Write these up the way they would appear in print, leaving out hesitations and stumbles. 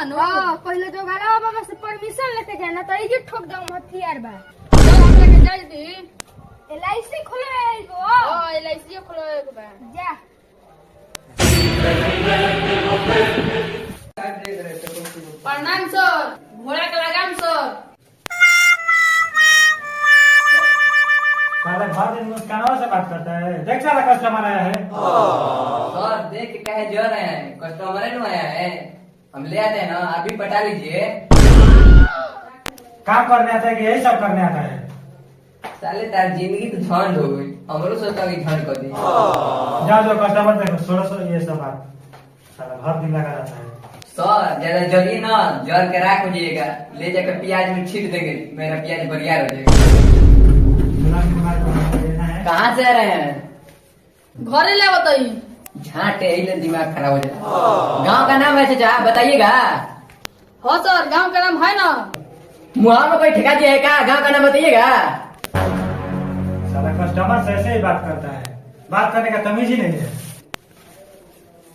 बानू हां पहले जो गाला बाबा से परमिशन लेके जाना तो इजे ठोक दम हथियार बा तो हमरा के जाय दी एलआईसी खोलवे गो हां एलआईसी खोलवे के बा जा प्रणाम सर घोड़ा के लगाम सर साला घर दिन मुस्कानवा से बात करता है। देख साला कस्टमर आया है। सर देख के कहे जो रहे हैं कस्टमर नहीं आया है, हम ले आते हैं ना, आप भी पटा लीजिए। काम करने आता है कि यही सब करने आता है। साले तार जिंदगी तो झंड हो गई, हमरो सोचता कि झंड कर दी। जाओ जो कस्टमर देखो सोलह ये सब बात साला घर दिन लगा रहता है। सर ज्यादा जलिए ना, जल के राख हो जाइएगा, ले जाकर प्याज में छीट देंगे, मेरा प्याज बरियार हो जाएगा। कहाँ से आ रहे हैं? घरे ले बताई झाटे ही दिमाग खराब हो जाए। गांव का नाम है चाचा बताइएगा। हाँ सर गांव का नाम है ना मुहां में कोई ठेका दिया है क्या? गांव का नाम बताइएगा। साला कस्टमर से ऐसे ही बात करता है, बात करने का तमीज ही नहीं है।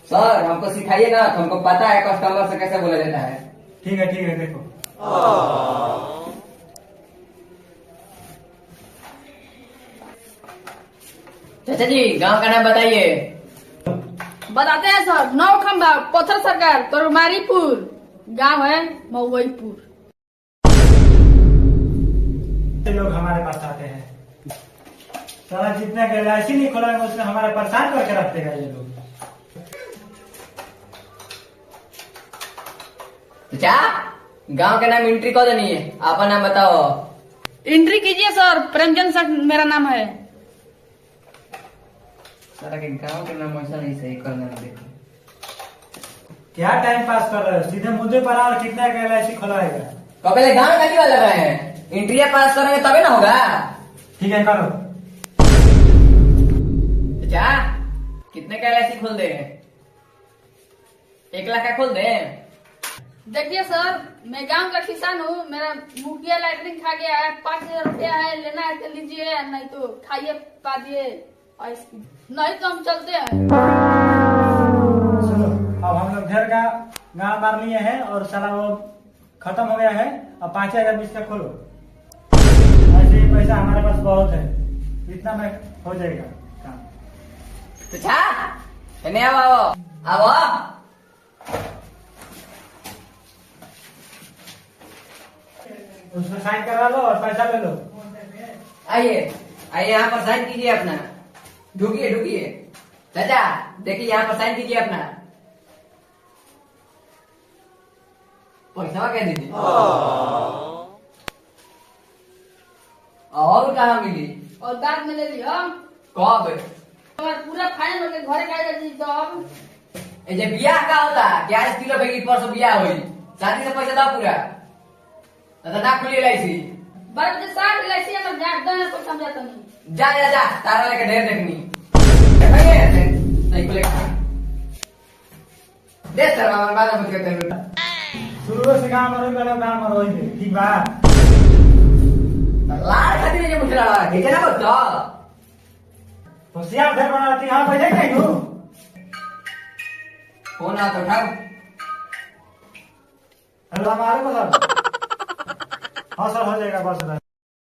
सर हमको सिखाइए ना, हमको पता है कस्टमर से कैसे बोला जाता है। ठीक है देखो चाचा जी गांव का नाम बताइए। बताते हैं सर नौ खंबा पत्थर सरकार तोरमारीपुर गांव है मऊईपुर। लोग हमारे पास आते हैं साला जितने के एलआईसी नहीं खोला है उसने हमारे परेशान करके रखते हैं ये लोग। चाचा गांव का नाम एंट्री कौन नहीं है, आपका नाम बताओ। एंट्री कीजिए सर प्रेमचंद सर मेरा नाम है। सारा के गांव के नाम ऐसा नहीं सही करना देखो। क्या टाइम पास कर रहे हो, सीधे मुद्दे पर आओ। कितना का एलआईसी खोलवाएगा? तो पहले गांव का क्यों लग रहे हैं? इंट्रिया पास करेंगे तभी ना होगा। ठीक है करो। चाचा कितने का एलआईसी खोल दे? 1 लाख का खोल दे। देखिए सर मैं गांव का किसान हूँ, मेरा मुखिया लैटरिन खा गया है, 5,000 रुपया है, लेना है तो लीजिए, नहीं तो खाइए पा दिए, नहीं तो हम चलते हैं। सुनो अब हम लोग घर का गाँव मार लिए हैं और साला वो खत्म हो गया है। अब 5,020 का खोलो। ऐसे ही पैसा हमारे पास बहुत है, इतना में हो जाएगा काम। चाचा नहीं आओ आओ। उसमें साइन करा लो और पैसा ले लो। आइए आइए यहाँ पर साइन कीजिए अपना। ढुकिए ढुकिए। चाचा देखिए यहाँ पर साइन कीजिए अपना। पैसा क्या दीजिए। और कहाँ मिली? और बाद में ले लियो। कब? पूरा फाइनल होके घरे का दी तब। ये बियाह का होता क्या? 1 किलो बेगी परसों बियाह हुई, शादी से पैसा दो पूरा ना खुली एलआईसी। 12 बजे 60 एलआईसी में जाट दो ना कोई समझाता नहीं। जा जा जा तारा लेके ढेर देखनी नहीं खुले दे सर बाबा बाद में करते हैं। शुरू से गाँव में रहो, गाँव में रहो, ठीक बा। लाड़ खाती नहीं मुझे लड़ा ठीक है ना बच्चा। होशियार घर बनाती यहाँ पैसे कहीं हूँ। फोन आ तो उठाओ। हेलो हमारे को सर। हाँ सर हो जाएगा बस।